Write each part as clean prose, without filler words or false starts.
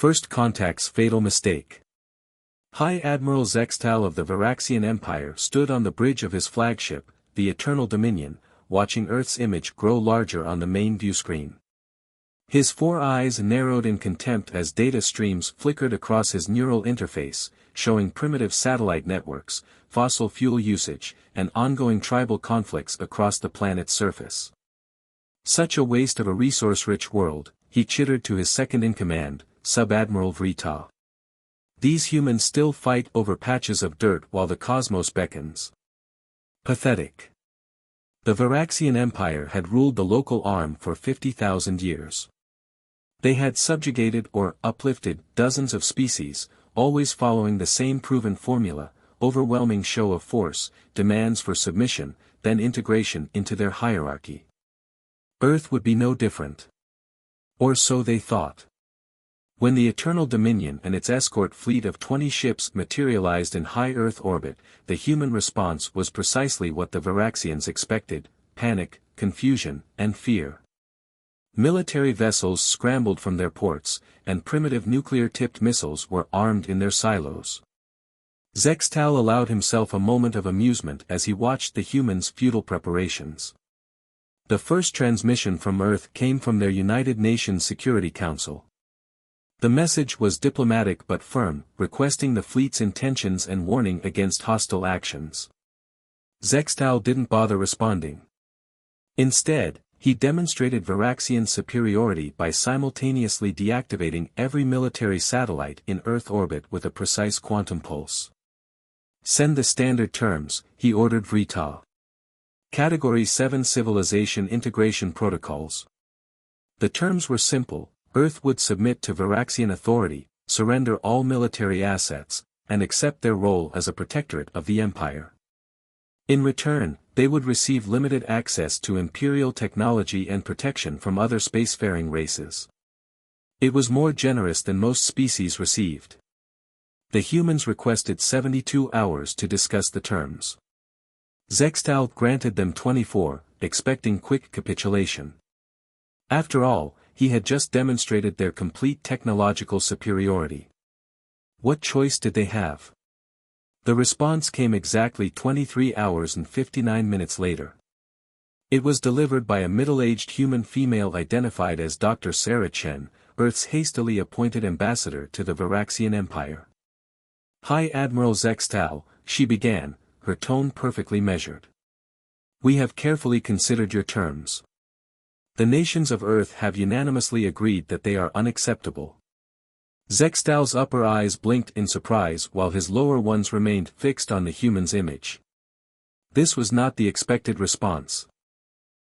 First Contact's Fatal Mistake. High Admiral Zextal of the Varaxian Empire stood on the bridge of his flagship, the Eternal Dominion, watching Earth's image grow larger on the main viewscreen. His 4 eyes narrowed in contempt as data streams flickered across his neural interface, showing primitive satellite networks, fossil fuel usage, and ongoing tribal conflicts across the planet's surface. Such a waste of a resource-rich world, he chittered to his second-in-command, Sub-Admiral Vrita. These humans still fight over patches of dirt while the cosmos beckons. Pathetic. The Varaxian Empire had ruled the local arm for 50,000 years. They had subjugated or uplifted dozens of species, always following the same proven formula: overwhelming show of force, demands for submission, then integration into their hierarchy. Earth would be no different. Or so they thought. When the Eternal Dominion and its escort fleet of 20 ships materialized in high Earth orbit, the human response was precisely what the Varaxians expected: panic, confusion, and fear. Military vessels scrambled from their ports, and primitive nuclear-tipped missiles were armed in their silos. Zextal allowed himself a moment of amusement as he watched the humans' futile preparations. The first transmission from Earth came from their United Nations Security Council. The message was diplomatic but firm, requesting the fleet's intentions and warning against hostile actions. Zextal didn't bother responding. Instead, he demonstrated Varaxian superiority by simultaneously deactivating every military satellite in Earth orbit with a precise quantum pulse. Send the standard terms, he ordered Vrita. Category 7 Civilization Integration Protocols. The terms were simple: Earth would submit to Varaxian authority, surrender all military assets, and accept their role as a protectorate of the Empire. In return, they would receive limited access to Imperial technology and protection from other spacefaring races. It was more generous than most species received. The humans requested 72 hours to discuss the terms. Zextal granted them 24, expecting quick capitulation. After all, he had just demonstrated their complete technological superiority. What choice did they have? The response came exactly 23 hours and 59 minutes later. It was delivered by a middle-aged human female identified as Dr. Sarah Chen, Earth's hastily appointed ambassador to the Varaxian Empire. High Admiral Zextal, she began, her tone perfectly measured. We have carefully considered your terms. The nations of Earth have unanimously agreed that they are unacceptable. Zextal's upper eyes blinked in surprise while his lower ones remained fixed on the human's image. This was not the expected response.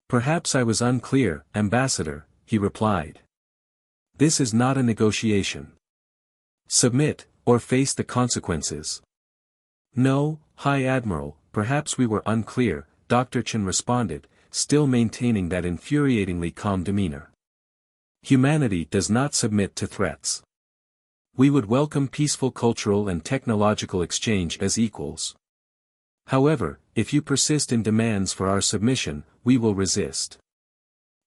Perhaps I was unclear, Ambassador, he replied. This is not a negotiation. Submit, or face the consequences. No, High Admiral, perhaps we were unclear, Dr. Chen responded, still maintaining that infuriatingly calm demeanor. Humanity does not submit to threats. We would welcome peaceful cultural and technological exchange as equals. However, if you persist in demands for our submission, we will resist.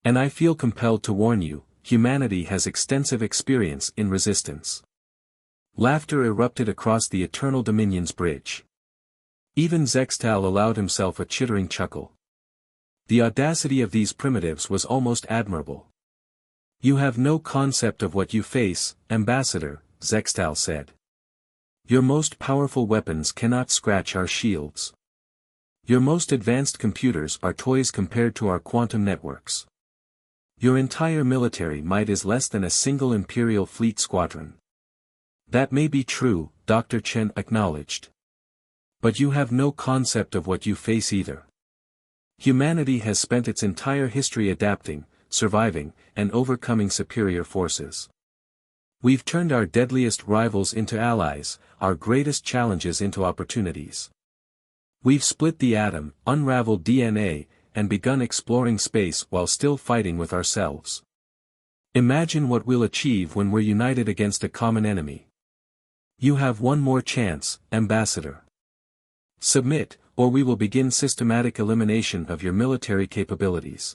And I feel compelled to warn you, humanity has extensive experience in resistance. Laughter erupted across the Eternal Dominion's bridge. Even Zextal allowed himself a chittering chuckle. The audacity of these primitives was almost admirable. You have no concept of what you face, Ambassador, Zextal said. Your most powerful weapons cannot scratch our shields. Your most advanced computers are toys compared to our quantum networks. Your entire military might is less than a single Imperial fleet squadron. That may be true, Dr. Chen acknowledged. But you have no concept of what you face either. Humanity has spent its entire history adapting, surviving, and overcoming superior forces. We've turned our deadliest rivals into allies, our greatest challenges into opportunities. We've split the atom, unraveled DNA, and begun exploring space while still fighting with ourselves. Imagine what we'll achieve when we're united against a common enemy. You have one more chance, Ambassador. Submit, or we will begin systematic elimination of your military capabilities.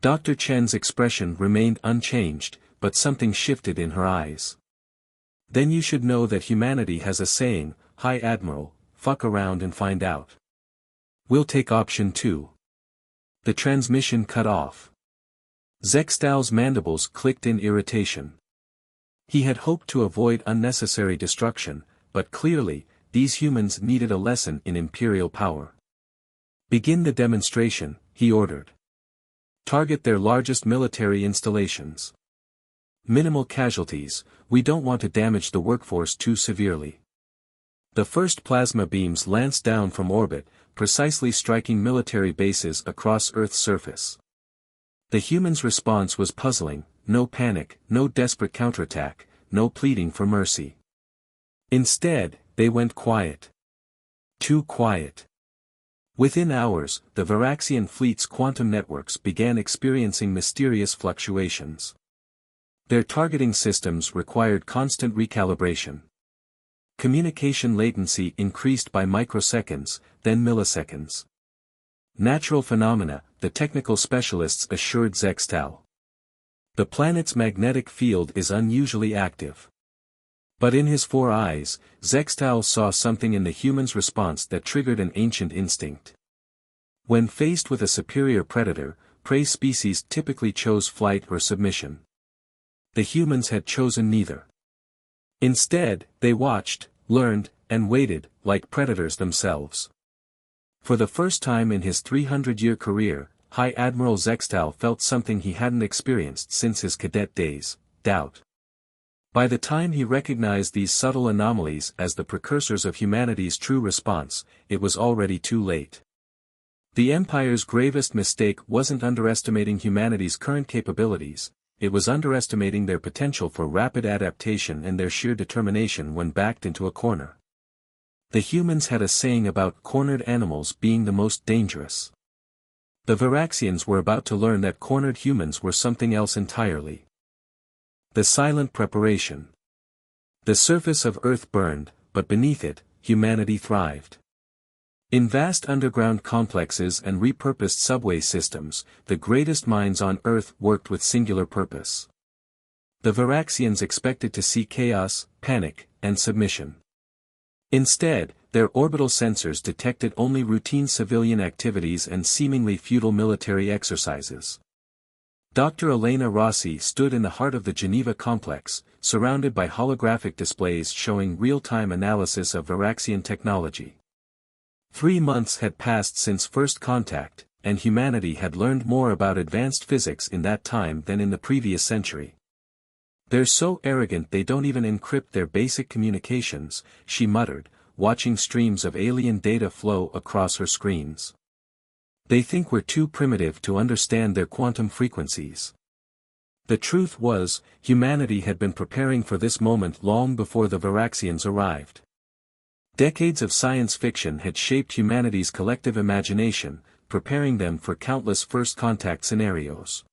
Dr. Chen's expression remained unchanged, but something shifted in her eyes. Then you should know that humanity has a saying, High Admiral, fuck around and find out. We'll take option 2. The transmission cut off. Zextal's mandibles clicked in irritation. He had hoped to avoid unnecessary destruction, but clearly, these humans needed a lesson in imperial power. Begin the demonstration, he ordered. Target their largest military installations. Minimal casualties, we don't want to damage the workforce too severely. The first plasma beams lanced down from orbit, precisely striking military bases across Earth's surface. The humans' response was puzzling, no panic, no desperate counterattack, no pleading for mercy. Instead, they went quiet. Too quiet. Within hours, the Varaxian fleet's quantum networks began experiencing mysterious fluctuations. Their targeting systems required constant recalibration. Communication latency increased by microseconds, then milliseconds. Natural phenomena, the technical specialists assured Zextal. The planet's magnetic field is unusually active. But in his 4 eyes, Zextal saw something in the human's response that triggered an ancient instinct. When faced with a superior predator, prey species typically chose flight or submission. The humans had chosen neither. Instead, they watched, learned, and waited, like predators themselves. For the first time in his 300-year career, High Admiral Zextal felt something he hadn't experienced since his cadet days, doubt. By the time he recognized these subtle anomalies as the precursors of humanity's true response, it was already too late. The Empire's gravest mistake wasn't underestimating humanity's current capabilities, it was underestimating their potential for rapid adaptation and their sheer determination when backed into a corner. The humans had a saying about cornered animals being the most dangerous. The Varaxians were about to learn that cornered humans were something else entirely. The silent preparation. The surface of Earth burned, but beneath it, humanity thrived. In vast underground complexes and repurposed subway systems, the greatest minds on Earth worked with singular purpose. The Varaxians expected to see chaos, panic, and submission. Instead, their orbital sensors detected only routine civilian activities and seemingly futile military exercises. Dr. Elena Rossi stood in the heart of the Geneva complex, surrounded by holographic displays showing real-time analysis of Varaxian technology. 3 months had passed since first contact, and humanity had learned more about advanced physics in that time than in the previous century. They're so arrogant they don't even encrypt their basic communications, she muttered, watching streams of alien data flow across her screens. They think we're too primitive to understand their quantum frequencies. The truth was, humanity had been preparing for this moment long before the Varaxians arrived. Decades of science fiction had shaped humanity's collective imagination, preparing them for countless first contact scenarios.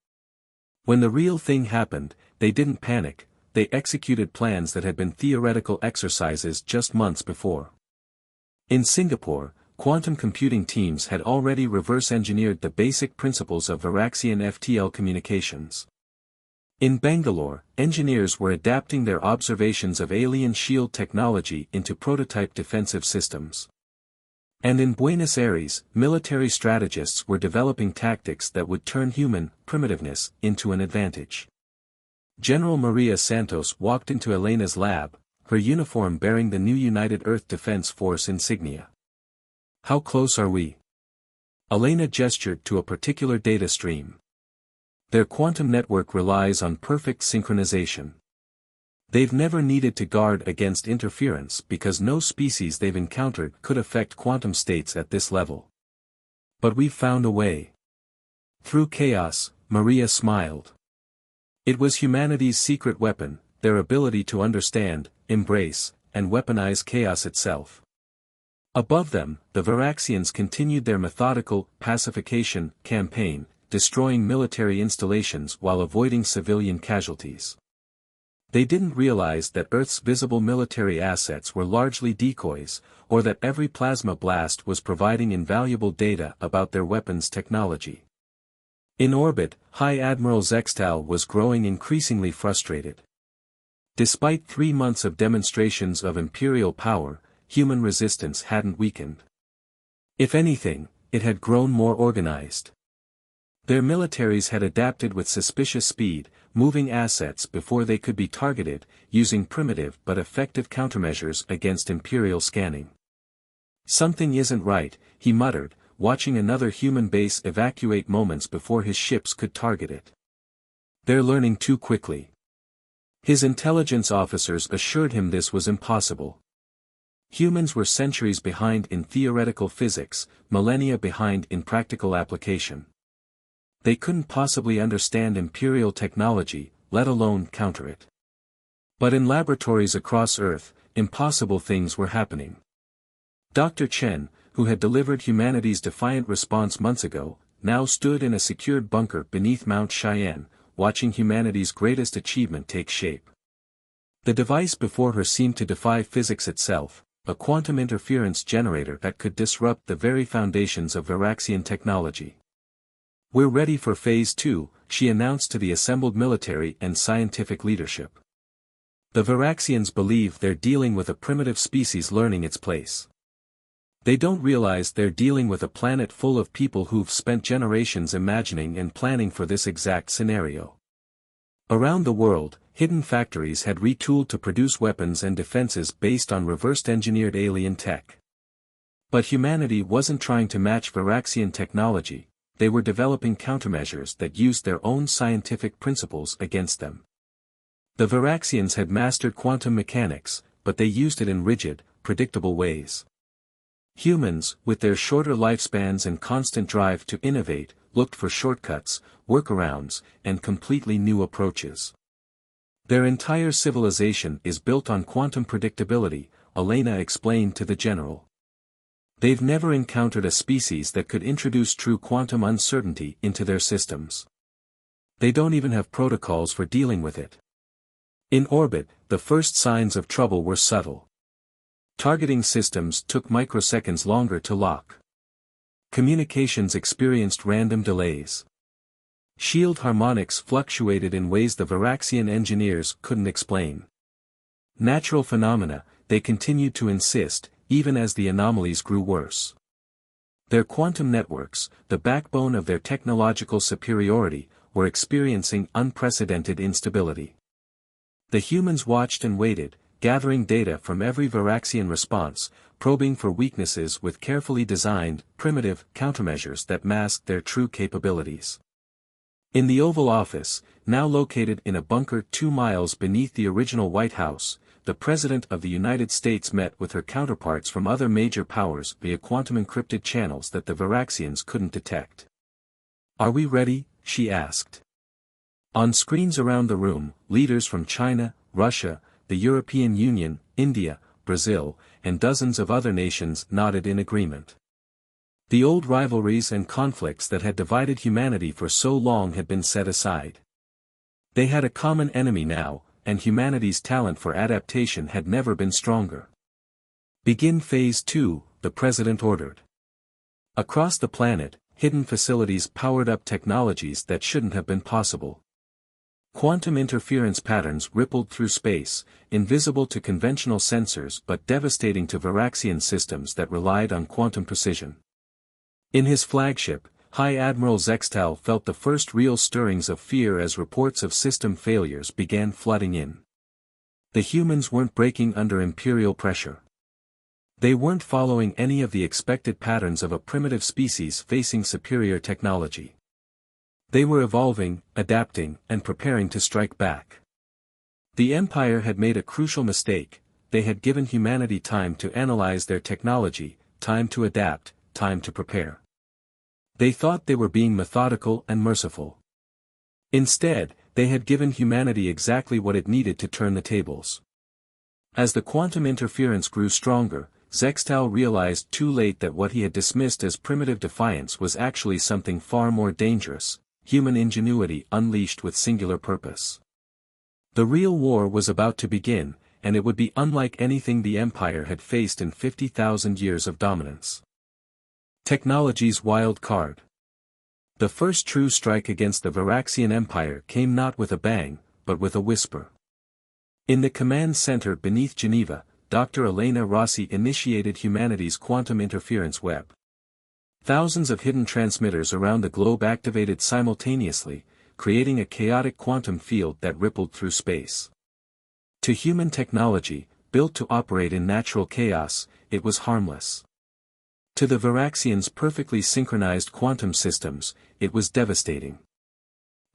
When the real thing happened, they didn't panic, they executed plans that had been theoretical exercises just months before. In Singapore, quantum computing teams had already reverse-engineered the basic principles of Varaxian FTL communications. In Bangalore, engineers were adapting their observations of alien shield technology into prototype defensive systems. And in Buenos Aires, military strategists were developing tactics that would turn human primitiveness into an advantage. General Maria Santos walked into Elena's lab, her uniform bearing the new United Earth Defense Force insignia. "How close are we?" Elena gestured to a particular data stream. Their quantum network relies on perfect synchronization. They've never needed to guard against interference because no species they've encountered could affect quantum states at this level. But we've found a way. Through chaos, Maria smiled. It was humanity's secret weapon, their ability to understand, embrace, and weaponize chaos itself. Above them, the Varaxians continued their methodical pacification campaign, destroying military installations while avoiding civilian casualties. They didn't realize that Earth's visible military assets were largely decoys, or that every plasma blast was providing invaluable data about their weapons technology. In orbit, High Admiral Zextal was growing increasingly frustrated. Despite 3 months of demonstrations of imperial power, human resistance hadn't weakened. If anything, it had grown more organized. Their militaries had adapted with suspicious speed, moving assets before they could be targeted, using primitive but effective countermeasures against imperial scanning. "Something isn't right," he muttered, watching another human base evacuate moments before his ships could target it. "They're learning too quickly." His intelligence officers assured him this was impossible. Humans were centuries behind in theoretical physics, millennia behind in practical application. They couldn't possibly understand imperial technology, let alone counter it. But in laboratories across Earth, impossible things were happening. Dr. Chen, who had delivered humanity's defiant response months ago, now stood in a secured bunker beneath Mount Cheyenne, watching humanity's greatest achievement take shape. The device before her seemed to defy physics itself, a quantum interference generator that could disrupt the very foundations of Varaxian technology. "We're ready for Phase 2, she announced to the assembled military and scientific leadership. The Varaxians believe they're dealing with a primitive species learning its place. They don't realize they're dealing with a planet full of people who've spent generations imagining and planning for this exact scenario. Around the world, hidden factories had retooled to produce weapons and defenses based on reversed-engineered alien tech. But humanity wasn't trying to match Varaxian technology, they were developing countermeasures that used their own scientific principles against them. The Varaxians had mastered quantum mechanics, but they used it in rigid, predictable ways. Humans, with their shorter lifespans and constant drive to innovate, looked for shortcuts, workarounds, and completely new approaches. Their entire civilization is built on quantum predictability, Elena explained to the general. They've never encountered a species that could introduce true quantum uncertainty into their systems. They don't even have protocols for dealing with it. In orbit, the first signs of trouble were subtle. Targeting systems took microseconds longer to lock. Communications experienced random delays. Shield harmonics fluctuated in ways the Varaxian engineers couldn't explain. Natural phenomena, they continued to insist, even as the anomalies grew worse. Their quantum networks, the backbone of their technological superiority, were experiencing unprecedented instability. The humans watched and waited, gathering data from every Varaxian response, probing for weaknesses with carefully designed, primitive countermeasures that masked their true capabilities. In the Oval Office, now located in a bunker 2 miles beneath the original White House, the President of the United States met with her counterparts from other major powers via quantum-encrypted channels that the Varaxians couldn't detect. "Are we ready?" she asked. On screens around the room, leaders from China, Russia, the European Union, India, Brazil, and dozens of other nations nodded in agreement. The old rivalries and conflicts that had divided humanity for so long had been set aside. They had a common enemy now, and humanity's talent for adaptation had never been stronger. "Begin Phase 2, the President ordered. Across the planet, hidden facilities powered up technologies that shouldn't have been possible. Quantum interference patterns rippled through space, invisible to conventional sensors but devastating to Varaxian systems that relied on quantum precision. In his flagship, High Admiral Zextal felt the first real stirrings of fear as reports of system failures began flooding in. The humans weren't breaking under imperial pressure. They weren't following any of the expected patterns of a primitive species facing superior technology. They were evolving, adapting, and preparing to strike back. The Empire had made a crucial mistake, they had given humanity time to analyze their technology, time to adapt, time to prepare. They thought they were being methodical and merciful. Instead, they had given humanity exactly what it needed to turn the tables. As the quantum interference grew stronger, Zextal realized too late that what he had dismissed as primitive defiance was actually something far more dangerous, human ingenuity unleashed with singular purpose. The real war was about to begin, and it would be unlike anything the Empire had faced in 50,000 years of dominance. Technology's wild card. The first true strike against the Varaxian Empire came not with a bang, but with a whisper. In the command center beneath Geneva, Dr. Elena Rossi initiated humanity's quantum interference web. Thousands of hidden transmitters around the globe activated simultaneously, creating a chaotic quantum field that rippled through space. To human technology, built to operate in natural chaos, it was harmless. To the Varaxians' perfectly synchronized quantum systems, it was devastating.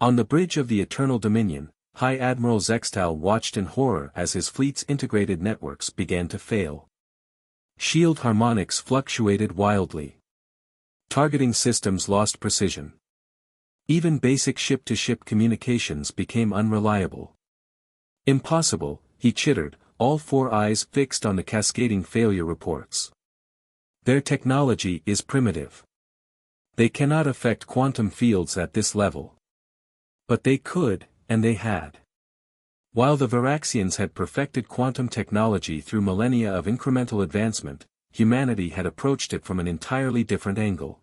On the bridge of the Eternal Dominion, High Admiral Zextal watched in horror as his fleet's integrated networks began to fail. Shield harmonics fluctuated wildly. Targeting systems lost precision. Even basic ship-to-ship communications became unreliable. Impossible, he chittered, all four eyes fixed on the cascading failure reports. Their technology is primitive. They cannot affect quantum fields at this level. But they could, and they had. While the Varaxians had perfected quantum technology through millennia of incremental advancement, humanity had approached it from an entirely different angle.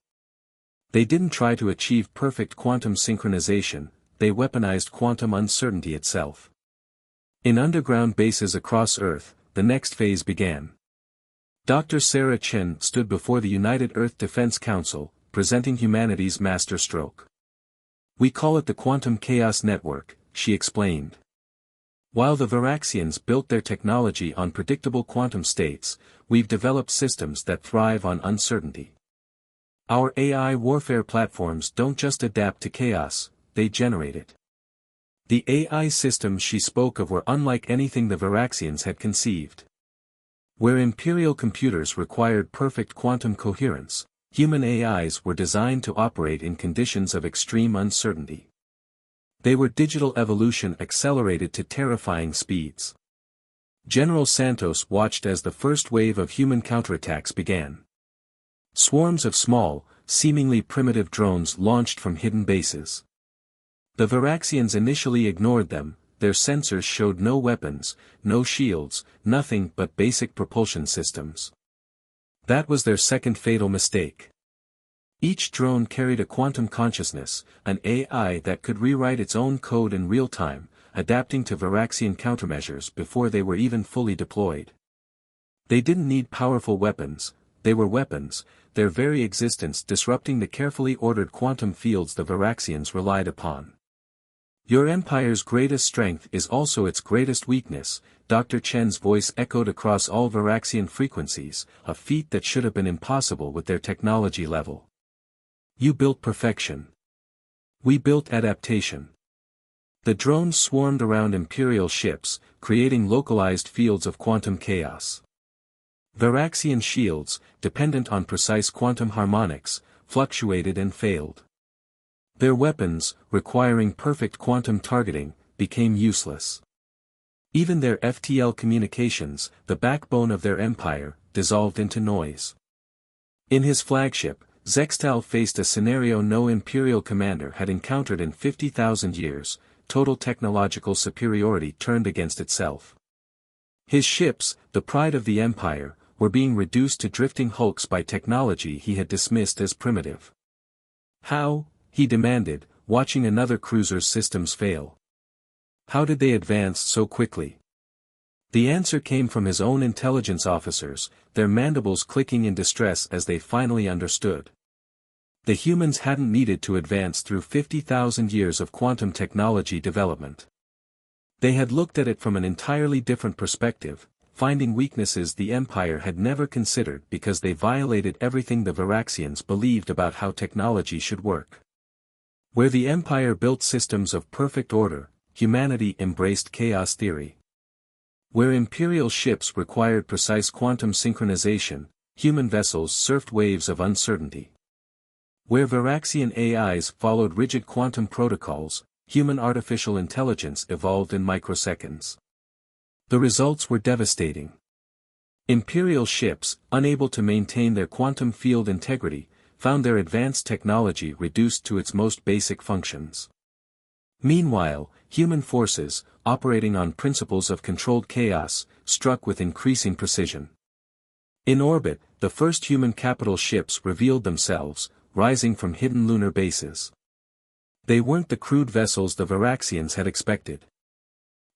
They didn't try to achieve perfect quantum synchronization, they weaponized quantum uncertainty itself. In underground bases across Earth, the next phase began. Dr. Sarah Chen stood before the United Earth Defense Council, presenting humanity's masterstroke. We call it the Quantum Chaos Network, she explained. While the Varaxians built their technology on predictable quantum states, we've developed systems that thrive on uncertainty. Our AI warfare platforms don't just adapt to chaos, they generate it. The AI systems she spoke of were unlike anything the Varaxians had conceived. Where imperial computers required perfect quantum coherence, human AIs were designed to operate in conditions of extreme uncertainty. They were digital evolution accelerated to terrifying speeds. General Santos watched as the first wave of human counterattacks began. Swarms of small, seemingly primitive drones launched from hidden bases. The Varaxians initially ignored them, their sensors showed no weapons, no shields, nothing but basic propulsion systems. That was their second fatal mistake. Each drone carried a quantum consciousness, an AI that could rewrite its own code in real time, adapting to Varaxian countermeasures before they were even fully deployed. They didn't need powerful weapons, they were weapons, their very existence disrupting the carefully ordered quantum fields the Varaxians relied upon. Your empire's greatest strength is also its greatest weakness, Dr. Chen's voice echoed across all Varaxian frequencies, a feat that should have been impossible with their technology level. You built perfection. We built adaptation. The drones swarmed around Imperial ships, creating localized fields of quantum chaos. Varaxian shields, dependent on precise quantum harmonics, fluctuated and failed. Their weapons, requiring perfect quantum targeting, became useless. Even their FTL communications, the backbone of their empire, dissolved into noise. In his flagship, Zextal faced a scenario no Imperial commander had encountered in 50,000 years, total technological superiority turned against itself. His ships, the pride of the Empire, were being reduced to drifting hulks by technology he had dismissed as primitive. How, he demanded, watching another cruiser's systems fail. How did they advance so quickly? The answer came from his own intelligence officers, their mandibles clicking in distress as they finally understood. The humans hadn't needed to advance through 50,000 years of quantum technology development. They had looked at it from an entirely different perspective, finding weaknesses the Empire had never considered because they violated everything the Varaxians believed about how technology should work. Where the Empire built systems of perfect order, humanity embraced chaos theory. Where Imperial ships required precise quantum synchronization, human vessels surfed waves of uncertainty. Where Varaxian AIs followed rigid quantum protocols, human artificial intelligence evolved in microseconds. The results were devastating. Imperial ships, unable to maintain their quantum field integrity, found their advanced technology reduced to its most basic functions. Meanwhile, human forces, operating on principles of controlled chaos, struck with increasing precision. In orbit, the first human capital ships revealed themselves, rising from hidden lunar bases. They weren't the crude vessels the Varaxians had expected.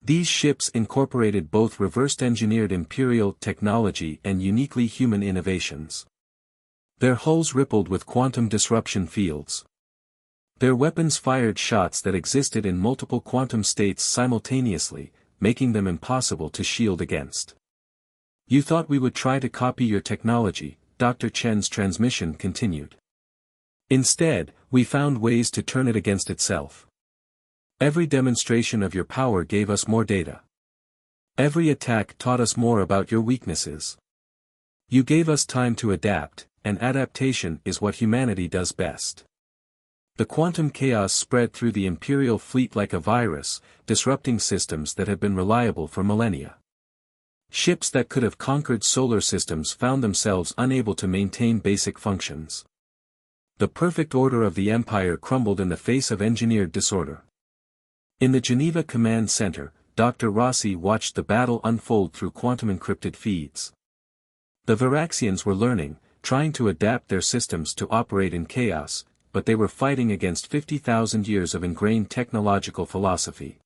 These ships incorporated both reverse-engineered Imperial technology and uniquely human innovations. Their hulls rippled with quantum disruption fields. Their weapons fired shots that existed in multiple quantum states simultaneously, making them impossible to shield against. "You thought we would try to copy your technology," Dr. Chen's transmission continued. "Instead, we found ways to turn it against itself. Every demonstration of your power gave us more data. Every attack taught us more about your weaknesses. You gave us time to adapt, and adaptation is what humanity does best." The quantum chaos spread through the Imperial fleet like a virus, disrupting systems that had been reliable for millennia. Ships that could have conquered solar systems found themselves unable to maintain basic functions. The perfect order of the Empire crumbled in the face of engineered disorder. In the Geneva Command Center, Dr. Rossi watched the battle unfold through quantum-encrypted feeds. The Varaxians were learning, trying to adapt their systems to operate in chaos, but they were fighting against 50,000 years of ingrained technological philosophy.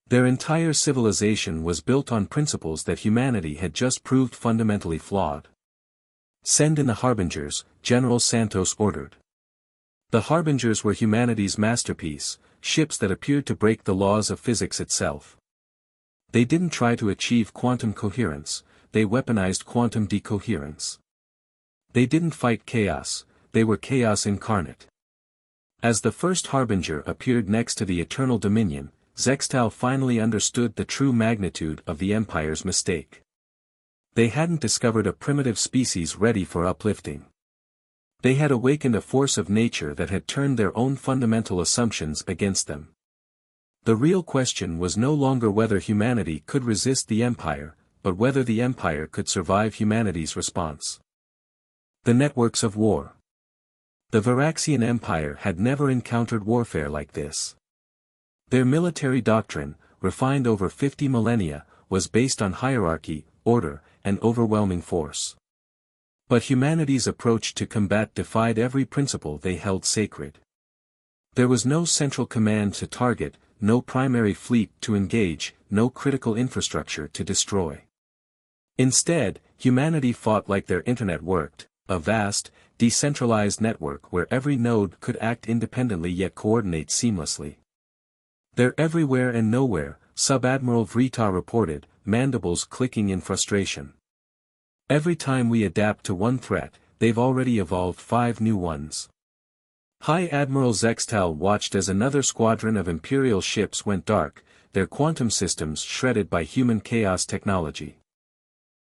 Their entire civilization was built on principles that humanity had just proved fundamentally flawed. "Send in the Harbingers," General Santos ordered. The Harbingers were humanity's masterpiece, ships that appeared to break the laws of physics itself. They didn't try to achieve quantum coherence, they weaponized quantum decoherence. They didn't fight chaos, they were chaos incarnate. As the first Harbinger appeared next to the Eternal Dominion, Zextal finally understood the true magnitude of the Empire's mistake. They hadn't discovered a primitive species ready for uplifting. They had awakened a force of nature that had turned their own fundamental assumptions against them. The real question was no longer whether humanity could resist the Empire, but whether the Empire could survive humanity's response. The networks of war. The Varaxian Empire had never encountered warfare like this. Their military doctrine, refined over 50 millennia, was based on hierarchy, order, and overwhelming force. But humanity's approach to combat defied every principle they held sacred. There was no central command to target, no primary fleet to engage, no critical infrastructure to destroy. Instead, humanity fought like their internet worked, a vast, decentralized network where every node could act independently yet coordinate seamlessly. "They're everywhere and nowhere," Sub-Admiral Vrita reported, mandibles clicking in frustration. "Every time we adapt to one threat, they've already evolved 5 new ones." High Admiral Zextal watched as another squadron of Imperial ships went dark, their quantum systems shredded by human chaos technology.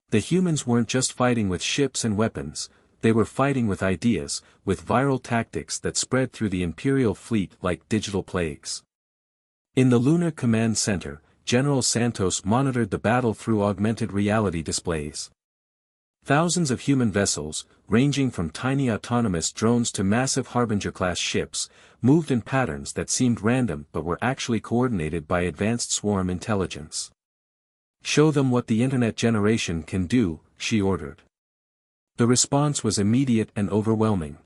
The humans weren't just fighting with ships and weapons, they were fighting with ideas, with viral tactics that spread through the Imperial fleet like digital plagues. In the Lunar Command Center, General Santos monitored the battle through augmented reality displays. Thousands of human vessels, ranging from tiny autonomous drones to massive Harbinger-class ships, moved in patterns that seemed random but were actually coordinated by advanced swarm intelligence. "Show them what the Internet generation can do," she ordered. The response was immediate and overwhelming.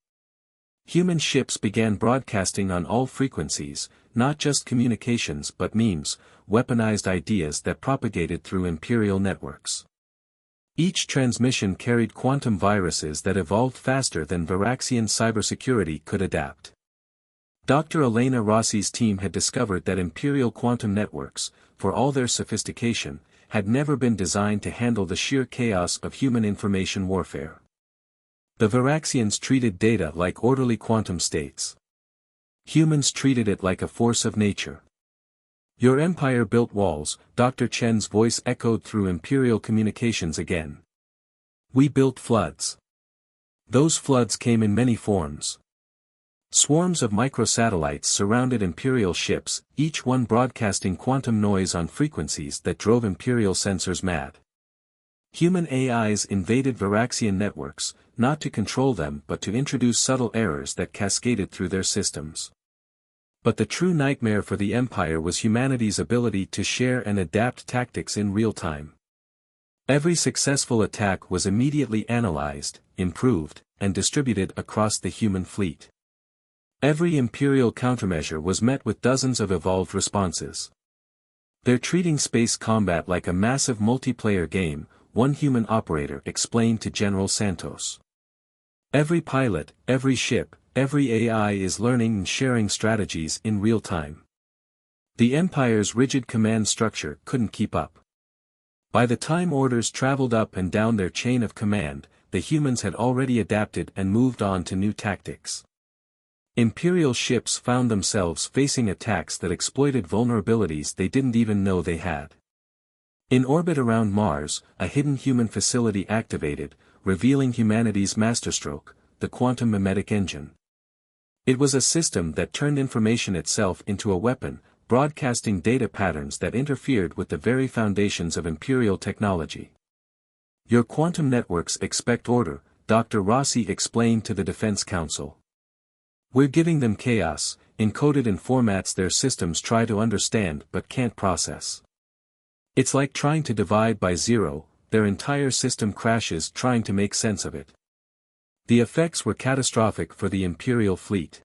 Human ships began broadcasting on all frequencies, not just communications but memes, weaponized ideas that propagated through Imperial networks. Each transmission carried quantum viruses that evolved faster than Varaxian cybersecurity could adapt. Dr. Elena Rossi's team had discovered that Imperial quantum networks, for all their sophistication, had never been designed to handle the sheer chaos of human information warfare. The Varaxians treated data like orderly quantum states. Humans treated it like a force of nature. "Your empire built walls," Dr. Chen's voice echoed through Imperial communications again. "We built floods. Those floods came in many forms. Swarms of microsatellites surrounded Imperial ships, each one broadcasting quantum noise on frequencies that drove Imperial sensors mad. Human AIs invaded Varaxian networks, not to control them but to introduce subtle errors that cascaded through their systems. But the true nightmare for the Empire was humanity's ability to share and adapt tactics in real time. Every successful attack was immediately analyzed, improved, and distributed across the human fleet. Every Imperial countermeasure was met with dozens of evolved responses. They're treating space combat like a massive multiplayer game, one human operator explained to General Santos. Every pilot, every ship, every AI is learning and sharing strategies in real time. The Empire's rigid command structure couldn't keep up. By the time orders traveled up and down their chain of command, the humans had already adapted and moved on to new tactics. Imperial ships found themselves facing attacks that exploited vulnerabilities they didn't even know they had. In orbit around Mars, a hidden human facility activated, revealing humanity's masterstroke, the quantum mimetic engine. It was a system that turned information itself into a weapon, broadcasting data patterns that interfered with the very foundations of Imperial technology. Your quantum networks expect order, Dr. Rossi explained to the Defense Council. We're giving them chaos, encoded in formats their systems try to understand but can't process. It's like trying to divide by zero, their entire system crashes trying to make sense of it. The effects were catastrophic for the Imperial fleet.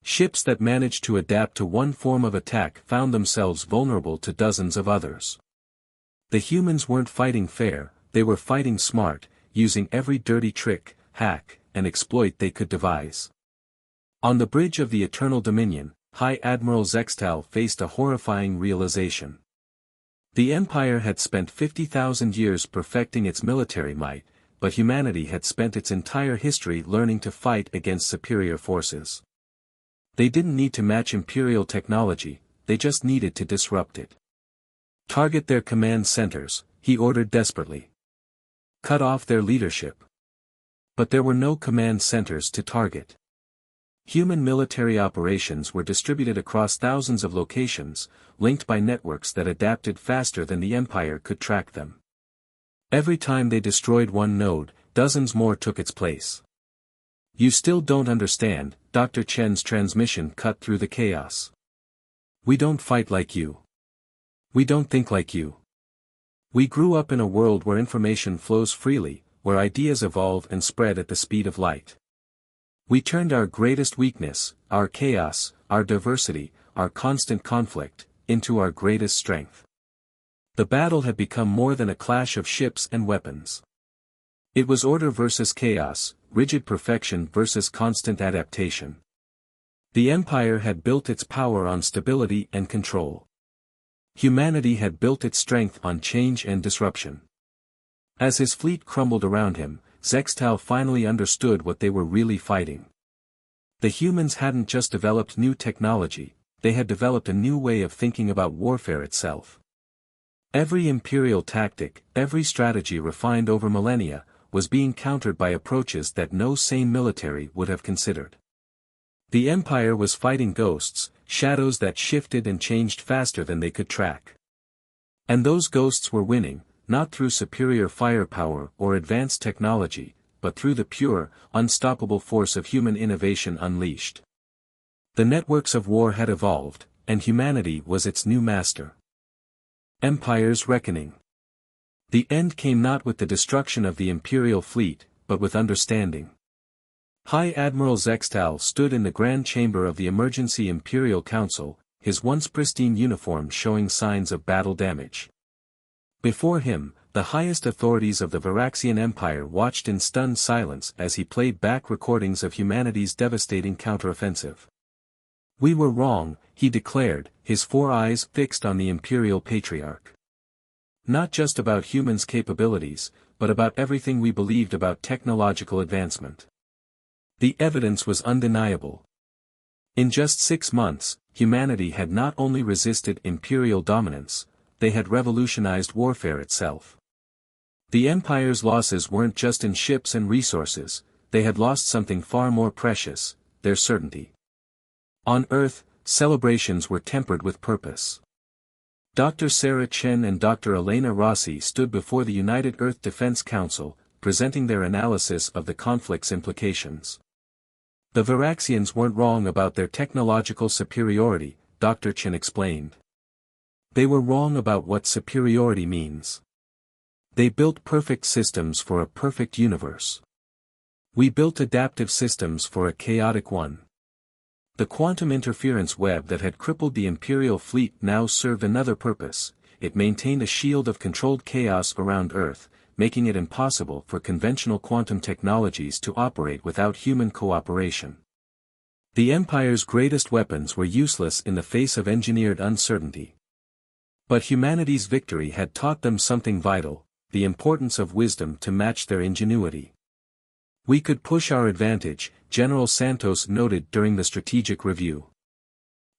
Ships that managed to adapt to one form of attack found themselves vulnerable to dozens of others. The humans weren't fighting fair, they were fighting smart, using every dirty trick, hack, and exploit they could devise. On the bridge of the Eternal Dominion, High Admiral Zextal faced a horrifying realization. The Empire had spent 50,000 years perfecting its military might, but humanity had spent its entire history learning to fight against superior forces. They didn't need to match Imperial technology, they just needed to disrupt it. Target their command centers, he ordered desperately. Cut off their leadership. But there were no command centers to target. Human military operations were distributed across thousands of locations, linked by networks that adapted faster than the Empire could track them. Every time they destroyed one node, dozens more took its place. You still don't understand, Dr. Chen's transmission cut through the chaos. We don't fight like you. We don't think like you. We grew up in a world where information flows freely, where ideas evolve and spread at the speed of light. We turned our greatest weakness, our chaos, our diversity, our constant conflict, into our greatest strength. The battle had become more than a clash of ships and weapons. It was order versus chaos, rigid perfection versus constant adaptation. The Empire had built its power on stability and control. Humanity had built its strength on change and disruption. As his fleet crumbled around him, Zextal finally understood what they were really fighting. The humans hadn't just developed new technology, they had developed a new way of thinking about warfare itself. Every Imperial tactic, every strategy refined over millennia, was being countered by approaches that no sane military would have considered. The Empire was fighting ghosts, shadows that shifted and changed faster than they could track. And those ghosts were winning, not through superior firepower or advanced technology, but through the pure, unstoppable force of human innovation unleashed. The networks of war had evolved, and humanity was its new master. Empire's reckoning. The end came not with the destruction of the Imperial fleet, but with understanding. High Admiral Zextal stood in the grand chamber of the Emergency Imperial Council, his once pristine uniform showing signs of battle damage. Before him, the highest authorities of the Varaxian Empire watched in stunned silence as he played back recordings of humanity's devastating counteroffensive. We were wrong, he declared, his 4 eyes fixed on the Imperial Patriarch. Not just about humans' capabilities, but about everything we believed about technological advancement. The evidence was undeniable. In just 6 months, humanity had not only resisted Imperial dominance, they had revolutionized warfare itself. The Empire's losses weren't just in ships and resources, they had lost something far more precious, their certainty. On Earth, celebrations were tempered with purpose. Dr. Sarah Chen and Dr. Elena Rossi stood before the United Earth Defense Council, presenting their analysis of the conflict's implications. The Varaxians weren't wrong about their technological superiority, Dr. Chen explained. They were wrong about what superiority means. They built perfect systems for a perfect universe. We built adaptive systems for a chaotic one. The quantum interference web that had crippled the Imperial fleet now served another purpose. It maintained a shield of controlled chaos around Earth, making it impossible for conventional quantum technologies to operate without human cooperation. The Empire's greatest weapons were useless in the face of engineered uncertainty. But humanity's victory had taught them something vital, the importance of wisdom to match their ingenuity. "We could push our advantage," General Santos noted during the strategic review.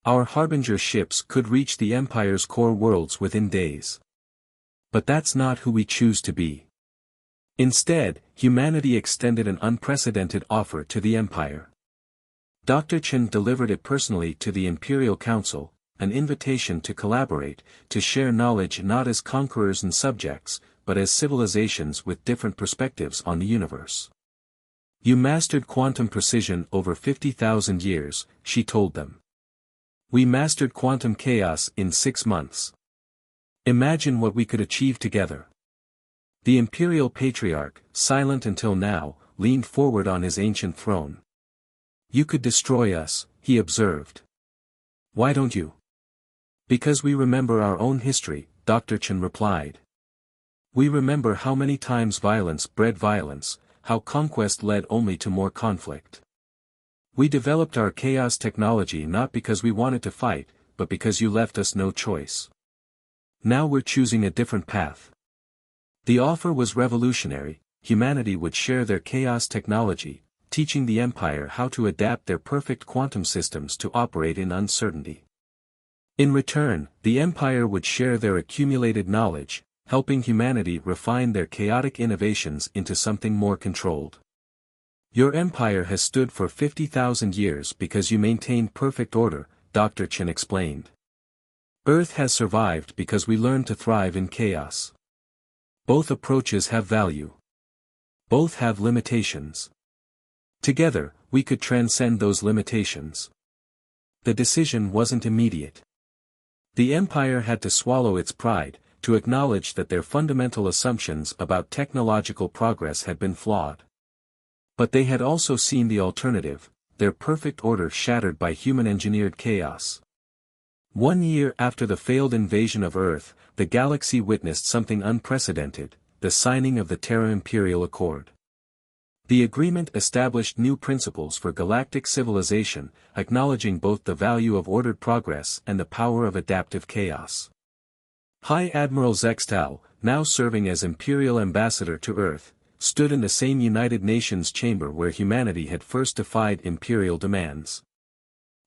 "Our Harbinger ships could reach the Empire's core worlds within days. But that's not who we choose to be." Instead, humanity extended an unprecedented offer to the Empire. Dr. Chen delivered it personally to the Imperial Council, an invitation to collaborate, to share knowledge not as conquerors and subjects, but as civilizations with different perspectives on the universe. "You mastered quantum precision over 50,000 years, she told them. "We mastered quantum chaos in 6 months. Imagine what we could achieve together." The Imperial Patriarch, silent until now, leaned forward on his ancient throne. "You could destroy us," he observed. "Why don't you?" "Because we remember our own history," Dr. Chen replied. "We remember how many times violence bred violence, how conquest led only to more conflict. We developed our chaos technology not because we wanted to fight, but because you left us no choice. Now we're choosing a different path." The offer was revolutionary. Humanity would share their chaos technology, teaching the Empire how to adapt their perfect quantum systems to operate in uncertainty. In return, the Empire would share their accumulated knowledge, helping humanity refine their chaotic innovations into something more controlled. "Your empire has stood for 50,000 years because you maintained perfect order," Dr. Chen explained. "Earth has survived because we learned to thrive in chaos. Both approaches have value. Both have limitations. Together, we could transcend those limitations." The decision wasn't immediate. The Empire had to swallow its pride, to acknowledge that their fundamental assumptions about technological progress had been flawed. But they had also seen the alternative, their perfect order shattered by human-engineered chaos. 1 year after the failed invasion of Earth, the galaxy witnessed something unprecedented, the signing of the Terra Imperial Accord. The agreement established new principles for galactic civilization, acknowledging both the value of ordered progress and the power of adaptive chaos. High Admiral Zextal, now serving as Imperial Ambassador to Earth, stood in the same United Nations chamber where humanity had first defied Imperial demands.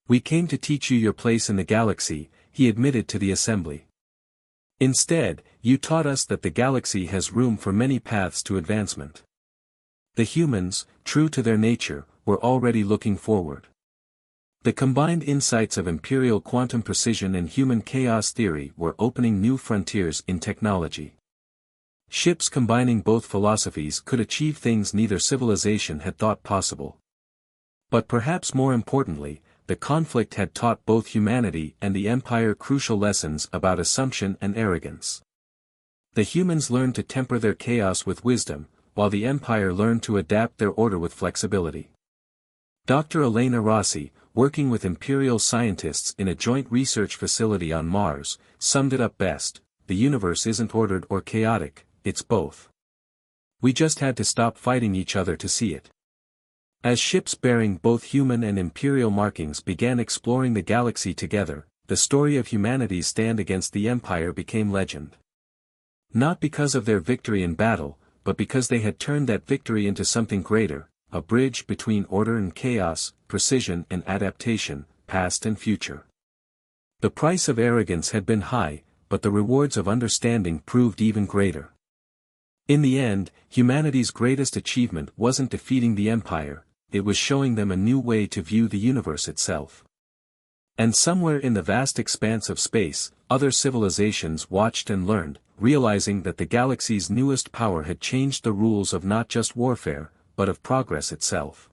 "We came to teach you your place in the galaxy," he admitted to the Assembly. "Instead, you taught us that the galaxy has room for many paths to advancement." The humans, true to their nature, were already looking forward. The combined insights of Imperial quantum precision and human chaos theory were opening new frontiers in technology. Ships combining both philosophies could achieve things neither civilization had thought possible. But perhaps more importantly, the conflict had taught both humanity and the Empire crucial lessons about assumption and arrogance. The humans learned to temper their chaos with wisdom, while the Empire learned to adapt their order with flexibility. Dr. Elena Rossi, working with Imperial scientists in a joint research facility on Mars, summed it up best: "The universe isn't ordered or chaotic, it's both. We just had to stop fighting each other to see it." As ships bearing both human and Imperial markings began exploring the galaxy together, the story of humanity's stand against the Empire became legend. Not because of their victory in battle, but because they had turned that victory into something greater, a bridge between order and chaos, precision and adaptation, past and future. The price of arrogance had been high, but the rewards of understanding proved even greater. In the end, humanity's greatest achievement wasn't defeating the Empire, it was showing them a new way to view the universe itself. And somewhere in the vast expanse of space, other civilizations watched and learned, realizing that the galaxy's newest power had changed the rules of not just warfare, but of progress itself.